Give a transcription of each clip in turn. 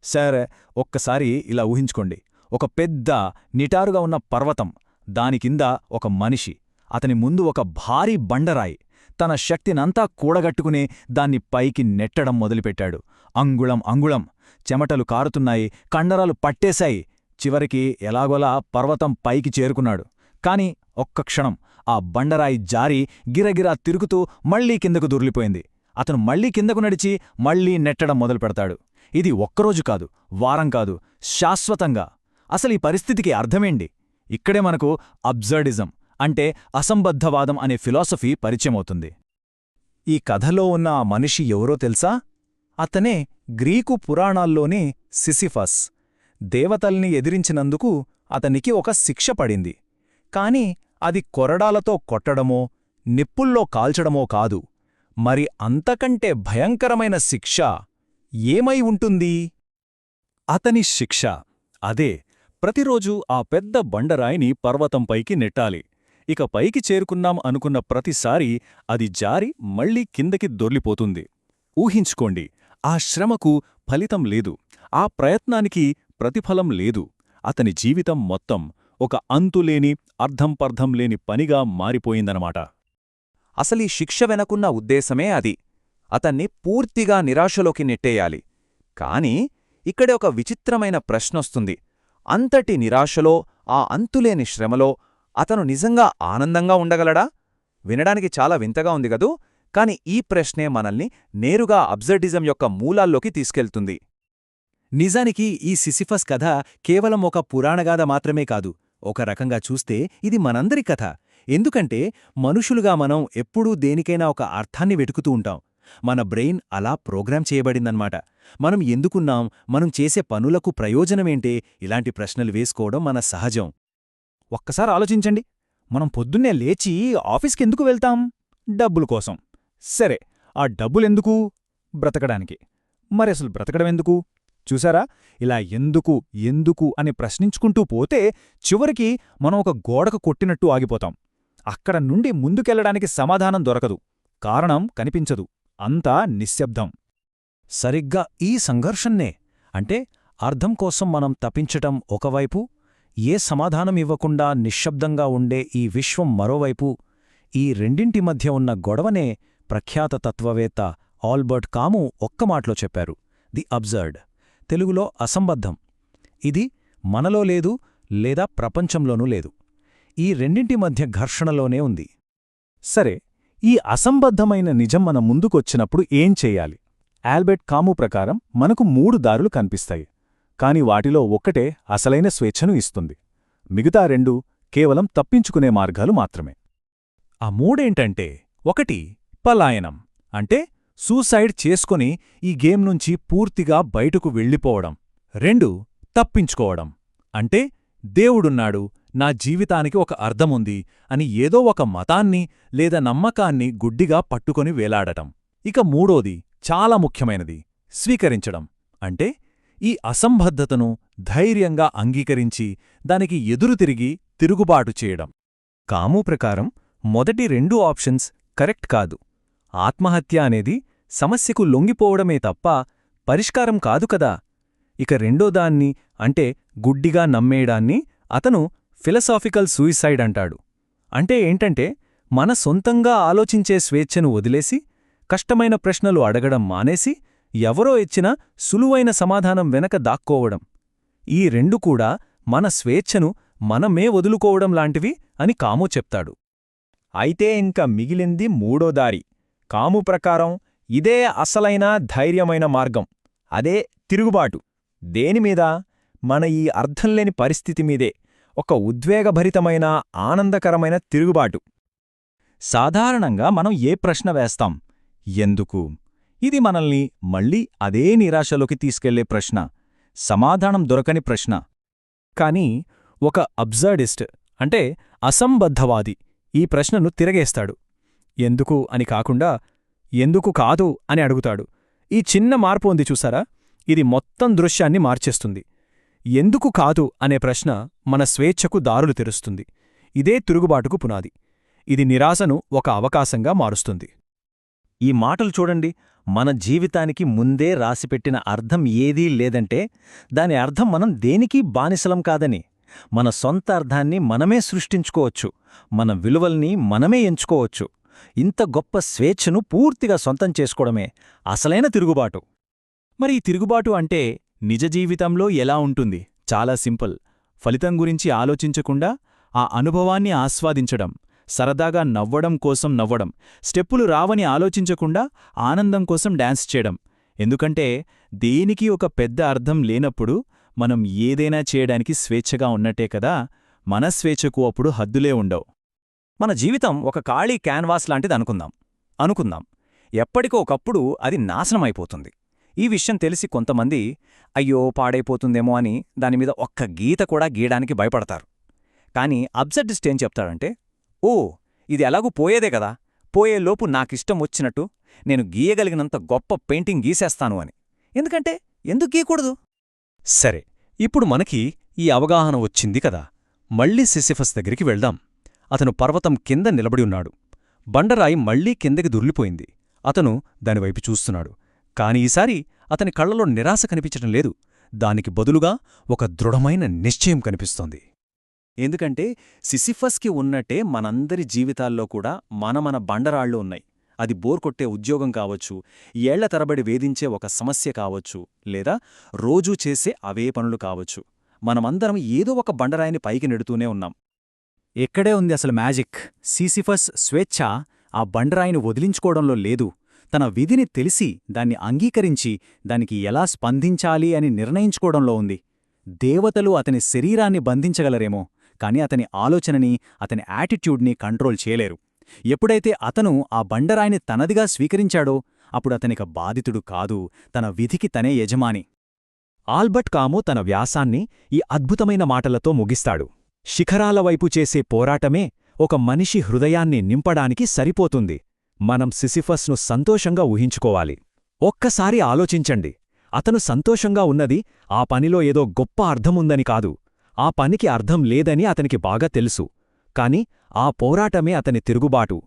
సరే, ఒక్కసారి ఇలా ఊహించుకోండి. ఒక పెద్ద నిటారుగా ఉన్న పర్వతం, దాని కింద ఒక మనిషి, అతని ముందు ఒక భారీ బండరాయి. తన శక్తినంతా కూడగట్టుకుని దాన్ని పైకి నెట్టడం మొదలుపెట్టాడు. అంగుళం అంగుళం, చెమటలు కారుతున్నాయి, కండరాలు పట్టేశాయి. చివరికి ఎలాగోలా పర్వతం పైకి చేరుకున్నాడు. కాని ఒక్క క్షణం ఆ బండరాయి జారి గిరగిరా తిరుగుతూ మళ్లీ కిందకు దొర్లిపోయింది. అతను మళ్లీ కిందకు నడిచి మళ్లీ నెట్టడం మొదలుపెడతాడు. ఇది ఒక్కరోజు కాదు, వారం కాదు, శాశ్వతంగా. అసలీ పరిస్థితికి అర్థమేంటి? ఇక్కడే మనకు అబ్సర్డిజం అంటే అసంబద్ధవాదం అనే ఫిలాసఫీ పరిచయమవుతుంది. ఈ కథలో ఉన్న ఆ మనిషి ఎవరో తెలుసా? అతనే గ్రీకు పురాణాల్లోని సిసిఫస్. దేవతల్ని ఎదిరించినందుకు అతనికి ఒక శిక్ష పడింది. కాని అది కొరడాలతో కొట్టడమో నిప్పుల్లో కాల్చడమో కాదు. మరి అంతకంటే భయంకరమైన శిక్ష ఏమై ఉంటుంది? అతని శిక్ష అదే, ప్రతిరోజూ ఆ పెద్ద బండరాయిని పర్వతంపైకి నెట్టాలి. ఇక పైకి చేరుకున్నాం అనుకున్న ప్రతిసారీ అది జారి మళ్లీ కిందకి దొర్లిపోతుంది. ఊహించుకోండి, ఆ శ్రమకు ఫలితం లేదు, ఆ ప్రయత్నానికి ప్రతిఫలం లేదు. అతని జీవితం మొత్తం ఒక అంతులేని, అర్థంపర్థం లేని పనిగా మారిపోయిందనమాట. అసలీ శిక్ష వెనకున్న ఉద్దేశమే అది, అతన్ని పూర్తిగా నిరాశలోకి నెట్టేయాలి. కాని ఇక్కడే ఒక విచిత్రమైన ప్రశ్నొస్తుంది. అంతటి నిరాశలో, ఆ అంతులేని శ్రమలో అతను నిజంగా ఆనందంగా ఉండగలడా? వినడానికి చాలా వింతగా ఉంది గదూ, కాని ఈ ప్రశ్నే మనల్ని నేరుగా అబ్సర్డిజం యొక్క మూలాల్లోకి తీసుకెళ్తుంది. నిజానికి ఈ సిసిఫస్ కథ కేవలం ఒక పురాణగాథ మాత్రమే కాదు. ఒక రకంగా చూస్తే ఇది మనందరి కథ. ఎందుకంటే మనుషులుగా మనం ఎప్పుడూ దేనికైనా ఒక అర్థాన్ని వెతుకుతూ ఉంటాం. మన బ్రెయిన్ అలా ప్రోగ్రామ్ చేయబడిందన్నమాట. మనం ఎందుకున్నాం, మనం చేసే పనులకు ప్రయోజనమేంటే, ఇలాంటి ప్రశ్నలు వేసుకోవడం మన సహజం. ఒక్కసారి ఆలోచించండి, మనం పొద్దున్నే లేచి ఆఫీస్కెందుకు వెళ్తాం? డబ్బుల కోసం. సరే, ఆ డబ్బులెందుకు? బ్రతకడానికి. మరసలు బ్రతకడమెందుకు? చూసారా, ఇలా ఎందుకు ఎందుకు అని ప్రశ్నించుకుంటూ పోతే చివరికి మనం ఒక గోడకు కొట్టినట్టు ఆగిపోతాం. అక్కడ నుండి ముందుకెళ్లడానికి సమాధానం దొరకదు, కారణం కనిపించదు, అంతా నిశ్శబ్దం. సరిగ్గా ఈ సంఘర్షణే, అంటే అర్థం కోసం మనం తపించటం ఒకవైపు, ఏ సమాధానం ఇవ్వకుండా నిశ్శబ్దంగా ఉండే ఈ విశ్వం మరోవైపు, ఈ రెండింటి మధ్య ఉన్న గొడవనే ప్రఖ్యాత తత్వవేత్త ఆల్బర్ట్ కాము ఒక్క మాటలో చెప్పారు: ది అబ్సర్డ్, తెలుగులో అసంబద్ధం. ఇది మనలో లేదు, లేదా ప్రపంచంలోనూ లేదు. ఈ రెండింటి మధ్య ఘర్షణలోనే ఉంది. సరే, ఈ అసంబద్ధమైన నిజం మన ముందుకొచ్చినప్పుడు ఏం చెయ్యాలి? ఆల్బర్ట్ కాము ప్రకారం మనకు 3 దారులు కనిపిస్తాయి. కాని వాటిలో ఒక్కటే అసలైన స్వేచ్ఛను ఇస్తుంది. మిగతా 2 కేవలం తప్పించుకునే మార్గాలు మాత్రమే. ఆ మూడేంటంటే, 1 పలాయనం, అంటే సూసైడ్ చేసుకుని ఈ గేమ్ నుంచి పూర్తిగా బయటకు వెళ్ళిపోవడం. 2 తప్పించుకోవడం, అంటే దేవుడున్నాడు, నా జీవితానికి ఒక అర్థముంది అని ఏదో ఒక మతాన్ని లేదా నమ్మకాన్ని గుడ్డిగా పట్టుకొని వేలాడటం. ఇక మూడోది చాలా ముఖ్యమైనది, స్వీకరించడం, అంటే ఈ అసంబద్ధతను ధైర్యంగా అంగీకరించి దానికి ఎదురుతిరిగి తిరుగుబాటు చేయడం. కాము ప్రకారం మొదటి 2 ఆప్షన్స్ కరెక్ట్ కాదు. ఆత్మహత్య అనేది సమస్యకు లొంగిపోవడమే తప్ప పరిష్కారం కాదు కదా. ఇక రెండోదాన్ని, అంటే గుడ్డిగా నమ్మేయడాన్ని అతను ఫిలసాఫికల్ సూయిసైడ్ అంటాడు. అంటే ఏంటంటే, మన సొంతంగా ఆలోచించే స్వేచ్ఛను వదిలేసి, కష్టమైన ప్రశ్నలు అడగడం మానేసి, ఎవరో ఇచ్చిన సులువైన సమాధానం వెనక దాక్కోవడం. ఈ 2 కూడా మన స్వేచ్ఛను మనమే వదులుకోవడం లాంటివి అని కాము చెప్తాడు. అయితే ఇంక మిగిలింది 3వ దారి. కాము ప్రకారం ఇదే అసలైన ధైర్యమైన మార్గం. అదే తిరుగుబాటు. దేనిమీద? మన ఈ అర్థంలేని పరిస్థితి మీదే. ఒక ఉద్వేగభరితమైన, ఆనందకరమైన తిరుగుబాటు. సాధారణంగా మనం ఏ ప్రశ్న వేస్తాం? ఎందుకు? ఇది మనల్ని మళ్ళీ అదే నిరాశలోకి తీసుకెళ్లే ప్రశ్న, సమాధానం దొరకని ప్రశ్న. కాని ఒక అబ్సర్డిస్ట్, అంటే అసంబద్ధవాది, ఈ ప్రశ్నను తిరగేస్తాడు. ఎందుకు అని కాకుండా ఎందుకు కాదు అని అడుగుతాడు. ఈ చిన్న మార్పు ఉంది చూసారా, ఇది మొత్తం దృశ్యాన్ని మార్చేస్తుంది. ఎందుకు కాదు అనే ప్రశ్న మన స్వేచ్ఛకు దారులు తెరుస్తుంది. ఇదే తిరుగుబాటుకు పునాది. ఇది నిరాశను ఒక అవకాశంగా మారుస్తుంది. ఈ మాటలు చూడండి. మన జీవితానికి ముందే రాసిపెట్టిన అర్థం ఏదీ లేదంటే దాని అర్థం మనం దేనికీ బానిసలం కాదని. మన సొంత అర్థాన్ని మనమే సృష్టించుకోవచ్చు. మన విలువల్ని మనమే ఎంచుకోవచ్చు. ఇంత గొప్ప స్వేచ్ఛను పూర్తిగా సొంతం చేసుకోవడమే అసలైన తిరుగుబాటు. మరి ఈ తిరుగుబాటు అంటే నిజ జీవితంలో ఎలా ఉంటుంది? చాలా సింపుల్. ఫలితం గురించి ఆలోచించకుండా ఆ అనుభవాన్ని ఆస్వాదించడం, సరదాగా నవ్వడం కోసం నవ్వడం, స్టెప్పులు రావని ఆలోచించకుండా ఆనందం కోసం డాన్స్ చేయడం. ఎందుకంటే దేనికి ఒక పెద్ద అర్థం లేనప్పుడు మనం ఏదైనా చేయడానికి స్వేచ్ఛగా ఉన్నట్టే కదా. మన స్వేచ్ఛకు అప్పుడు హద్దులే ఉండవు. మన జీవితం ఒక ఖాళీ క్యాన్వాస్ లాంటిది అనుకుందాం. ఎప్పటికో ఒకప్పుడు అది నాశనమైపోతుంది. ఈ విషయం తెలిసి కొంతమంది అయ్యో పాడైపోతుందేమో అని దానిమీద ఒక్క గీత కూడా గీయడానికి భయపడతారు. కాని అబ్జర్విస్ట్ ఏం చెప్తాడంటే, ఓ ఇది ఎలాగూ పోయేదే కదా, పోయేలోపు నాకిష్టం వచ్చినట్టు నేను గీయగలిగినంత గొప్ప పెయింటింగ్ గీసేస్తాను అని. ఎందుకు గీయకూడదు? సరే, ఇప్పుడు మనకి ఈ అవగాహన వచ్చింది కదా. మళ్ళీ సిసిఫస్ దగ్గరికి వెళ్దాం. అతను పర్వతం కింద నిలబడి ఉన్నాడు. బండరాయి మళ్లీ కిందకి దుర్లిపోయింది. అతను దానివైపు చూస్తున్నాడు. కాని ఈసారి అతని కళ్లలో నిరాశ కనిపించటం లేదు. దానికి బదులుగా ఒక దృఢమైన నిశ్చయం కనిపిస్తోంది. ఎందుకంటే సిసిఫస్కి ఉన్నట్టే మనందరి జీవితాల్లో కూడా మన బండరాళ్ళు ఉన్నాయి. అది బోర్ కొట్టే ఉద్యోగం కావచ్చు, ఏళ్ల తరబడి వేధించే ఒక సమస్య కావచ్చు, లేదా రోజూ చేసే అవే పనులు కావచ్చు. మనమందరం ఏదో ఒక బండరాయిని పైకి నెడుతూనే ఉన్నాం. ఎక్కడే ఉంది అసలు మ్యాజిక్? సిసిఫస్ స్వేచ్ఛ ఆ బండరాయిని వదిలించుకోవడంలో లేదు. తన విధిని తెలిసి దాన్ని అంగీకరించి దానికి ఎలా స్పందించాలి అని నిర్ణయించుకోవడంలో ఉంది. దేవతలు అతని శరీరాన్ని బంధించగలరేమో, కాని అతని ఆలోచనని, అతని యాటిట్యూడ్ని కంట్రోల్ చేయలేరు. ఎప్పుడైతే అతను ఆ బండరాయిని తనదిగా స్వీకరించాడో అప్పుడతనిక బాధితుడు కాదు, తన విధికి తనే యజమాని. ఆల్బర్ట్ కాము తన వ్యాసాన్ని ఈ అద్భుతమైన మాటలతో ముగిస్తాడు. శిఖరాల వైపు చేసే పోరాటమే ఒక మనిషి హృదయాన్ని నింపడానికి సరిపోతుంది. మనం సిసిఫస్ను సంతోషంగా ఊహించుకోవాలి. ఒక్కసారి ఆలోచించండి. అతను సంతోషంగా ఉన్నది ఆ పనిలో ఏదో గొప్ప అర్థముందని కాదు. ఆ పనికి అర్థం లేదని అతనికి బాగా తెలుసు. కాని ఆ పోరాటమే అతని తిరుగుబాటు.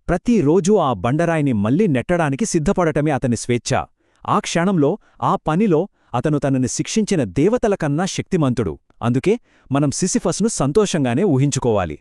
ప్రతిరోజూ ఆ బండరాయిని మళ్లీ నెట్టడానికి సిద్ధపడటమే అతని స్వేచ్ఛ. ఆ క్షణంలో, ఆ పనిలో అతను తనని శిక్షించిన దేవతలకన్నా శక్తిమంతుడు. అందుకే మనం సిసిఫస్ను సంతోషంగానే ఊహించుకోవాలి.